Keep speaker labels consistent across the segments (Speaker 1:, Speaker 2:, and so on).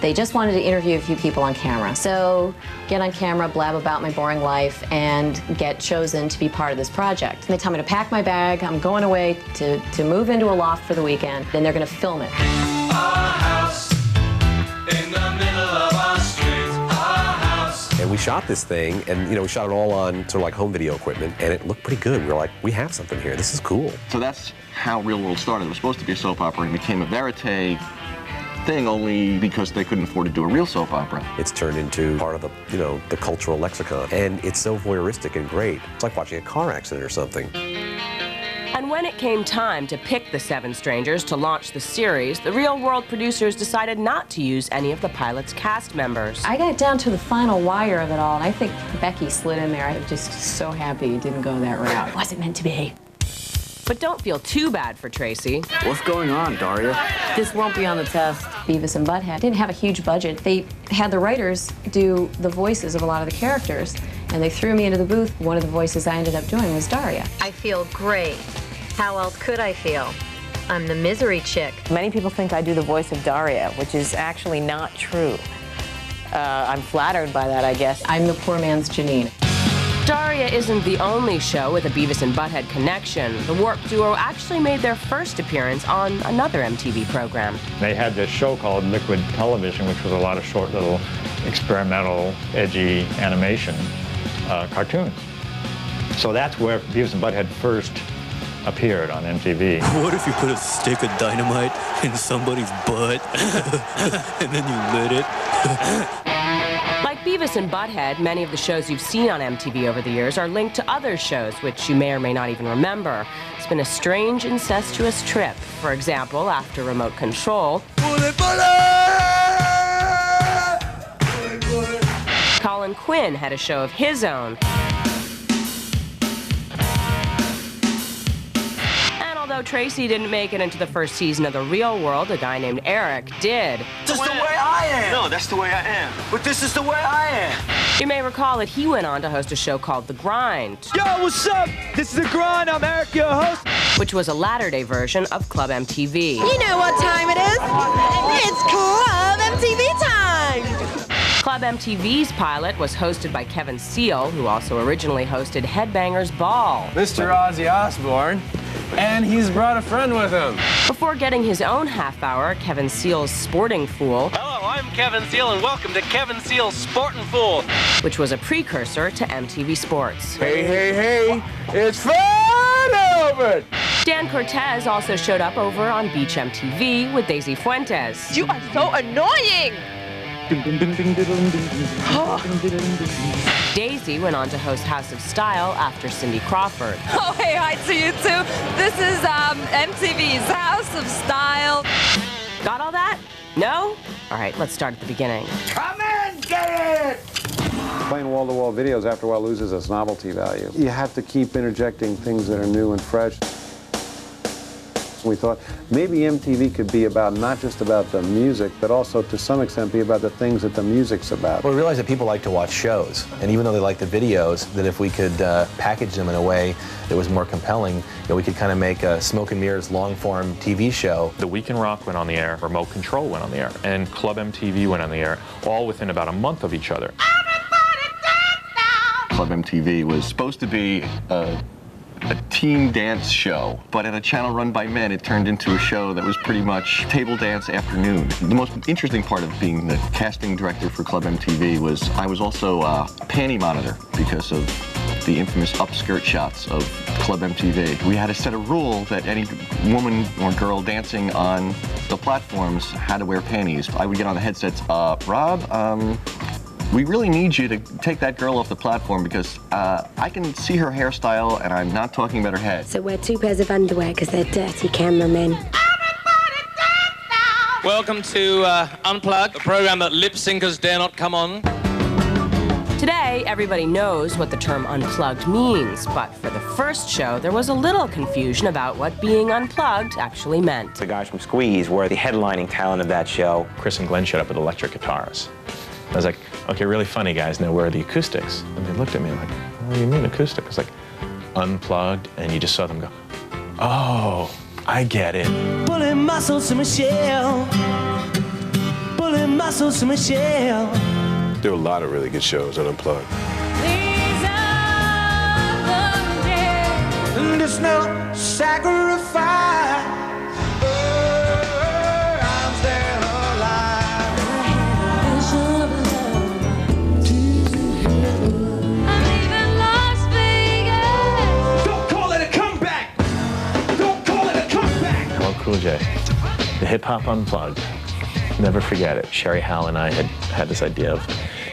Speaker 1: They just wanted to interview a few people on camera. So get on camera, blab about my boring life, and get chosen to be part of this project. And they tell me to pack my bag. I'm going away to move into a loft for the weekend. Then they're going to film it.
Speaker 2: And we shot this thing, and we shot it all on sort of like home video equipment, and it looked pretty good. We were like, we have something here. This is cool.
Speaker 3: So that's how Real World started. It was supposed to be a soap opera and became a verite thing only because they couldn't afford to do a real soap opera.
Speaker 2: It's turned into part of the, the cultural lexicon, and it's so voyeuristic and great. It's like watching a car accident or something.
Speaker 4: And when it came time to pick the 7 strangers to launch the series, the Real World producers decided not to use any of the pilot's cast members.
Speaker 1: I got down to the final wire of it all, and I think Becky slid in there. I'm just so happy it didn't go that route. It wasn't meant to be.
Speaker 4: But don't feel too bad for Tracy.
Speaker 5: What's going on, Daria?
Speaker 1: This won't be on the test. Beavis and Butthead didn't have a huge budget. They had the writers do the voices of a lot of the characters, and they threw me into the booth. One of the voices I ended up doing was Daria.
Speaker 6: I feel great. How else could I feel? I'm the misery chick.
Speaker 7: Many people think I do the voice of Daria, which is actually not true. I'm flattered by that, I guess.
Speaker 1: I'm the poor man's Janine.
Speaker 4: Daria isn't the only show with a Beavis and Butthead connection. The Warp duo actually made their first appearance on another MTV program.
Speaker 8: They had this show called Liquid Television, which was a lot of short little experimental, edgy animation cartoons. So that's where Beavis and Butthead first appeared on MTV.
Speaker 9: What if you put a stick of dynamite in somebody's butt and then you lit it?
Speaker 4: Like Beavis and Butthead, many of the shows you've seen on MTV over the years are linked to other shows, which you may or may not even remember. It's been a strange, incestuous trip. For example, after Remote Control, Colin Quinn had a show of his own. Although Tracy didn't make it into the first season of The Real World, a guy named Eric did.
Speaker 5: This is the way I am.
Speaker 3: No, that's the way I am.
Speaker 5: But this is the way I am.
Speaker 4: You may recall that he went on to host a show called The Grind.
Speaker 10: Yo, what's up? This is The Grind. I'm Eric, your host.
Speaker 4: Which was a latter-day version of Club MTV.
Speaker 11: You know what time it is? It's Club MTV time!
Speaker 4: Club MTV's pilot was hosted by Kevin Seal, who also originally hosted Headbangers Ball.
Speaker 12: Mr. Ozzy Osbourne. And he's brought a friend with him.
Speaker 4: Before getting his own half-hour, Kevin Seal's Sporting Fool.
Speaker 13: Hello, I'm Kevin Seal, and welcome to Kevin Seal's Sporting Fool.
Speaker 4: Which was a precursor to MTV Sports.
Speaker 12: Hey, hey, hey, it's fun over!
Speaker 4: Dan Cortez also showed up over on Beach MTV with Daisy Fuentes.
Speaker 11: You are so annoying!
Speaker 4: Daisy went on to host House of Style after Cindy Crawford.
Speaker 11: Oh, hey, hi to you too. This is MTV's House of Style.
Speaker 4: Got all that? No? All right, let's start at the beginning.
Speaker 5: Come in, get it!
Speaker 14: Playing wall-to-wall videos after a while loses its novelty value. You have to keep interjecting things that are new and fresh. We thought maybe MTV could be about not just about the music, but also to some extent be about the things that the music's about.
Speaker 2: Well, we realized that people like to watch shows, and even though they like the videos, that if we could package them in a way that was more compelling, we could kind of make a Smoke and Mirrors long-form TV show.
Speaker 8: The Week in Rock went on the air, Remote Control went on the air, and Club MTV went on the air, all within about a month of each other.
Speaker 3: Club MTV was supposed to be a teen dance show, but at a channel run by men, it turned into a show that was pretty much table dance afternoon. The most interesting part of being the casting director for Club MTV was I was also a panty monitor because of the infamous upskirt shots of Club MTV. We had a set of rules that any woman or girl dancing on the platforms had to wear panties. I would get on the headsets, Rob, we really need you to take that girl off the platform because I can see her hairstyle and I'm not talking about her head.
Speaker 15: So wear 2 pairs of underwear because they're dirty cameramen.
Speaker 13: Welcome to Unplugged, a program that lip syncers dare not come on.
Speaker 4: Today, everybody knows what the term unplugged means, but for the first show, there was a little confusion about what being unplugged actually meant.
Speaker 16: The guys from Squeeze were the headlining talent of that show.
Speaker 8: Chris and Glenn showed up with electric guitars. I was like, okay, really funny guys, now where are the acoustics? And they looked at me like, what do you mean acoustic? It's like, unplugged, and you just saw them go, oh, I get it.
Speaker 10: Pulling muscles to my shell. Pulling muscles to Michelle.
Speaker 14: There were a lot of really good shows on Unplugged.
Speaker 10: There's no sacrifice. I'm still alive. Don't call it a comeback. Don't call it a comeback.
Speaker 2: Hello, Cool J. The Hip Hop Unplugged. Never forget it. Sherry Howell and I had this idea of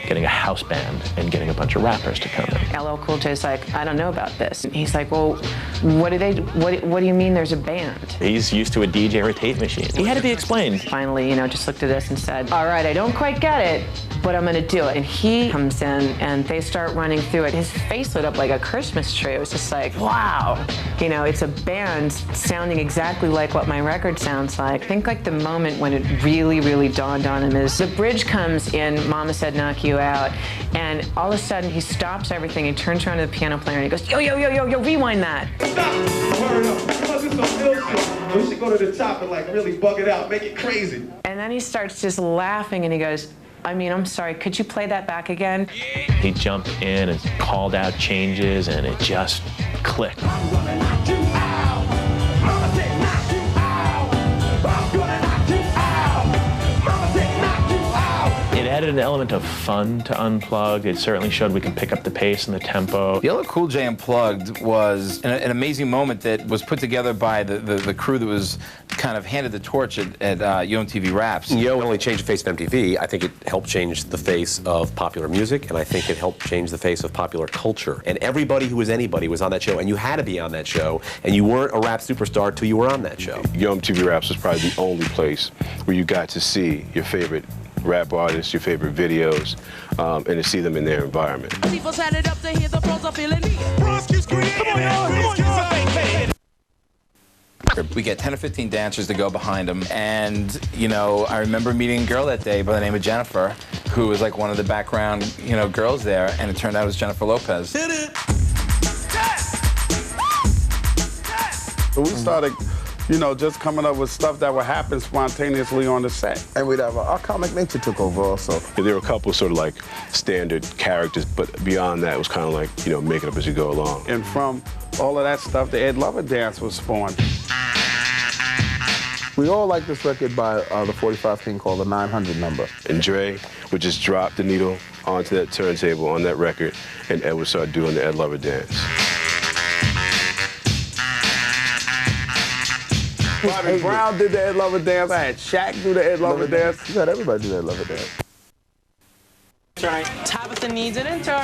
Speaker 2: getting a house band and getting a bunch of rappers to come in.
Speaker 7: LL Cool J's like, I don't know about this. And he's like, well, what do you mean there's a band?
Speaker 2: He's used to a DJ or a tape machine. He had to be explained.
Speaker 7: Finally, just looked at us and said, all right, I don't quite get it, but I'm gonna do it. And he comes in and they start running through it. His face lit up like a Christmas tree. It was just like, wow. It's a band sounding exactly like what my record sounds like. I think like the moment when it really, really dawned on him is the bridge comes in, Mama Said Knock You Out, and all of a sudden he stops everything and turns around to the piano player and he goes, yo, yo, yo, yo, yo, rewind that.
Speaker 17: Stop! Hurry up. Because it's some ill shit. We should go to the top and like really bug it out, make it crazy.
Speaker 7: And then he starts just laughing and he goes, I'm sorry, could you play that back again?
Speaker 2: He jumped in and called out changes and it just clicked. It added an element of fun to Unplugged. It certainly showed we could pick up the pace and the tempo.
Speaker 12: The LL Cool J Unplugged was an amazing moment that was put together by the crew that was kind of handed the torch at MTV Raps.
Speaker 18: Yo not only changed the face of MTV, I think it helped change the face of popular music, and I think it helped change the face of popular culture. And everybody who was anybody was on that show, and you had to be on that show, and you weren't a rap superstar till you were on that show.
Speaker 14: Yo MTV Raps was probably the only place where you got to see your favorite rap artists, your favorite videos, and to see them in their environment.
Speaker 12: We get 10 or 15 dancers to go behind him, and I remember meeting a girl that day by the name of Jennifer, who was like one of the background girls there, and it turned out it was Jennifer Lopez.
Speaker 19: So we started just coming up with stuff that would happen spontaneously on the set. And we'd have our comic nature took over also.
Speaker 14: There were a couple sort of like standard characters, but beyond that it was kind of like, make it up as you go along.
Speaker 19: And from all of that stuff, the Ed Lover dance was spawned. We all like this record by the 45 King called the 900 number.
Speaker 14: And Dre would just drop the needle onto that turntable on that record, and Ed would start doing the Ed Lover dance.
Speaker 19: Bobby Brown did the Ed Lover dance. I had Shaq do the Ed Lover dance. You had everybody do the Ed Lover dance.
Speaker 10: That's right. Tabitha needs an intern.